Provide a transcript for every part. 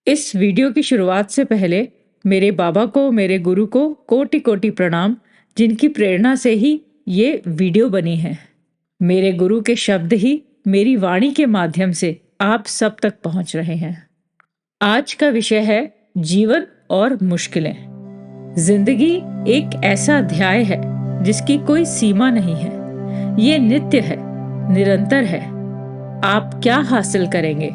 इस वीडियो की शुरुआत से पहले मेरे बाबा को, मेरे गुरु को कोटि कोटि प्रणाम, जिनकी प्रेरणा से ही ये वीडियो बनी है। मेरे गुरु के शब्द ही मेरी वाणी के माध्यम से आप सब तक पहुंच रहे हैं। आज का विषय है जीवन और मुश्किलें। जिंदगी एक ऐसा अध्याय है जिसकी कोई सीमा नहीं है। ये नित्य है, निरंतर है। आप क्या हासिल करेंगे,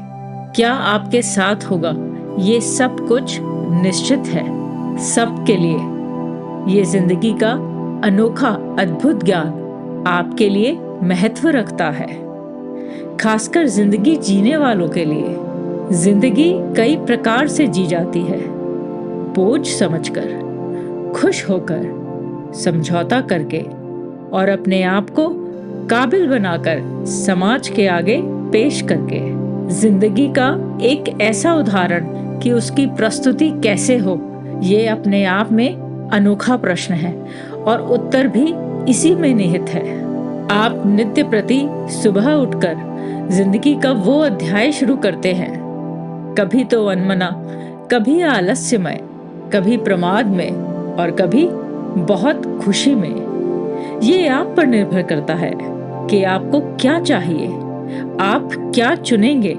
क्या आपके साथ होगा, ये सब कुछ निश्चित है सबके लिए। ये जिंदगी का अनोखा अद्भुत ज्ञान आपके लिए महत्व रखता है, खासकर जिंदगी जीने वालों के लिए। जिंदगी कई प्रकार से जी जाती है, बोझ समझकर, खुश होकर, समझौता करके और अपने आप को काबिल बनाकर समाज के आगे पेश करके। जिंदगी का एक ऐसा उदाहरण कि उसकी प्रस्तुति कैसे हो, ये अपने आप में अनोखा प्रश्न है और उत्तर भी इसी में निहित है। आप नित्य प्रति सुबह उठकर जिंदगी का वो अध्याय शुरू करते हैं, कभी तो अनमना, कभी आलस्यमय, कभी प्रमाद में और कभी बहुत खुशी में। ये आप पर निर्भर करता है कि आपको क्या चाहिए, आप क्या चुनेंगे।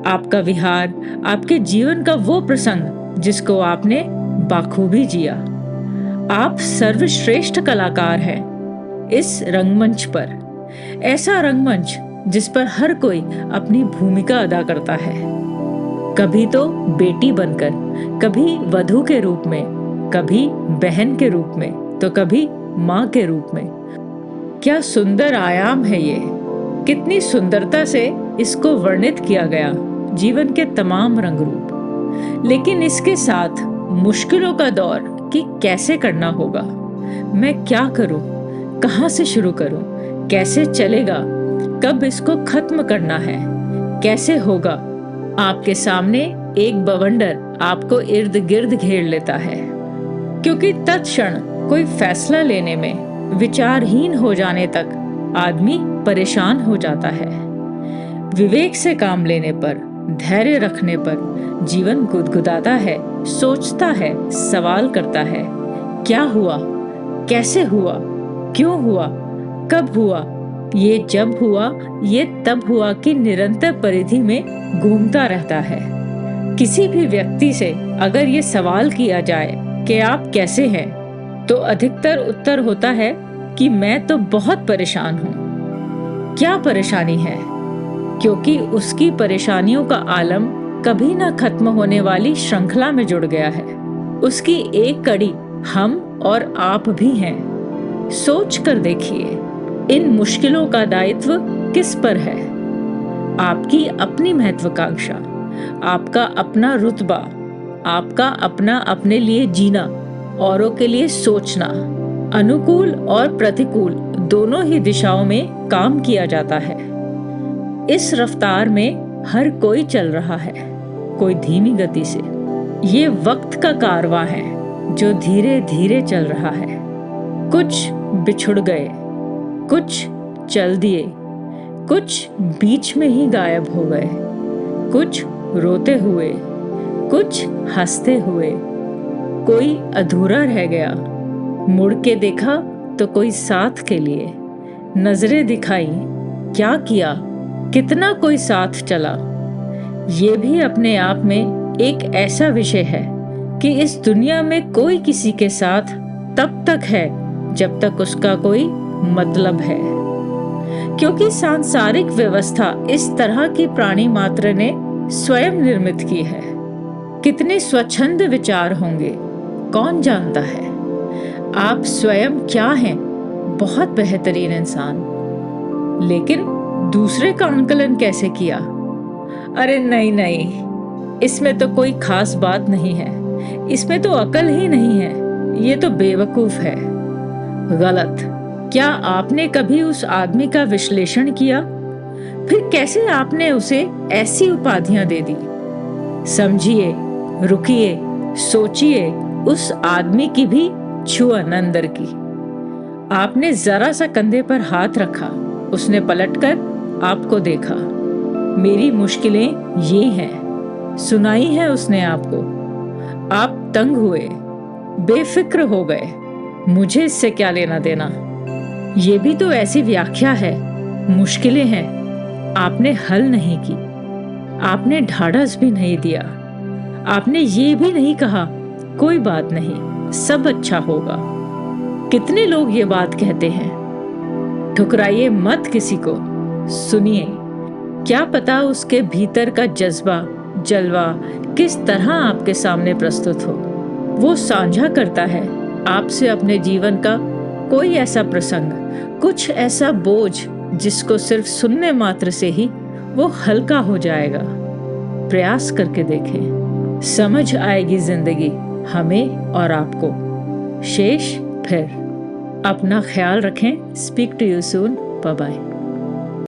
आपका विहार, आपके जीवन का वो प्रसंग जिसको आपने बाखूबी जिया। आप सर्वश्रेष्ठ कलाकार हैं इस रंगमंच पर, ऐसा रंगमंच जिस पर हर कोई अपनी भूमिका अदा करता है, कभी तो बेटी बनकर, कभी वधू के रूप में, कभी बहन के रूप में, तो कभी माँ के रूप में। क्या सुंदर आयाम है ये, कितनी सुंदरता से इसको वर्णित किया गया, जीवन के तमाम रंग रूप। लेकिन इसके साथ मुश्किलों का दौर कि कैसे करना होगा, मैं क्या करूं, कहां से शुरू करूं, कैसे चलेगा, कब इसको खत्म करना है, कैसे होगा। आपके सामने एक बवंडर आपको इर्द गिर्द घेर लेता है, क्योंकि तत्क्षण कोई फैसला लेने में विचारहीन हो जाने तक आदमी परेशान हो जाता है। विवेक से काम लेने पर, धैर्य रखने पर जीवन गुदगुदाता है, सोचता है, सवाल करता है, क्या हुआ, कैसे हुआ, क्यों हुआ, कब हुआ, ये जब हुआ, ये तब हुआ कि निरंतर परिधि में घूमता रहता है। किसी भी व्यक्ति से अगर ये सवाल किया जाए कि आप कैसे हैं, तो अधिकतर उत्तर होता है कि मैं तो बहुत परेशान हूँ। क्या परेशानी है? क्योंकि उसकी परेशानियों का आलम कभी ना खत्म होने वाली श्रृंखला में जुड़ गया है। उसकी एक कड़ी हम और आप भी हैं। सोच कर देखिए, इन मुश्किलों का दायित्व किस पर है? आपकी अपनी महत्वाकांक्षा, आपका अपना रुतबा, आपका अपना अपने लिए जीना, औरों के लिए सोचना। अनुकूल और प्रतिकूल दोनों ही दिशाओं में काम किया जाता है। इस रफ्तार में हर कोई चल रहा है, कोई धीमी गति से। ये वक्त का कारवां है जो धीरे धीरे चल रहा है। कुछ बिछुड़ गए, कुछ चल दिए, कुछ बीच में ही गायब हो गए, कुछ रोते हुए, कुछ हंसते हुए, कोई अधूरा रह गया। मुड़ के देखा तो कोई साथ के लिए नजरें दिखाई, क्या किया, कितना कोई साथ चला। ये भी अपने आप में एक ऐसा विषय है कि इस दुनिया में कोई किसी के साथ तब तक है जब तक उसका कोई मतलब है, क्योंकि सांसारिक व्यवस्था इस तरह की प्राणी मात्र ने स्वयं निर्मित की है। कितने स्वच्छंद विचार होंगे, कौन जानता है। आप स्वयं क्या हैं? बहुत बेहतरीन इंसान। लेकिन दूसरे का आंकलन कैसे किया? अरे नहीं नहीं, इसमें तो कोई खास बात नहीं है, इसमें तो अकल ही नहीं है, ये तो बेवकूफ है। गलत। क्या आपने कभी उस आदमी का विश्लेषण किया? फिर कैसे आपने उसे ऐसी उपाधियां दे दी? समझिए, रुकिए, सोचिए, उस आदमी की भी छुअन अंदर की। आपने जरा सा कंधे पर हाथ रखा, उसने पलटकर आपको देखा। मेरी मुश्किलें ये हैं, सुनाई है उसने आपको, आप तंग हुए, बेफिक्र हो गए, मुझे इससे क्या लेना देना। ये भी तो ऐसी व्याख्या है, मुश्किलें हैं, आपने हल नहीं की, आपने ढाढ़स भी नहीं दिया, आपने ये भी नहीं कहा कोई बात नहीं, सब अच्छा होगा। कितने लोग ये बात कहते हैं। ठुकराइए मत किसी को, सुनिए, क्या पता उसके भीतर का जज्बा जलवा किस तरह आपके सामने प्रस्तुत हो। वो साझा करता है आपसे अपने जीवन का कोई ऐसा प्रसंग, कुछ ऐसा बोझ जिसको सिर्फ सुनने मात्र से ही वो हल्का हो जाएगा। प्रयास करके देखें, समझ आएगी जिंदगी हमें और आपको। शेष फिर। अपना ख्याल रखें। Speak to you soon. Bye bye.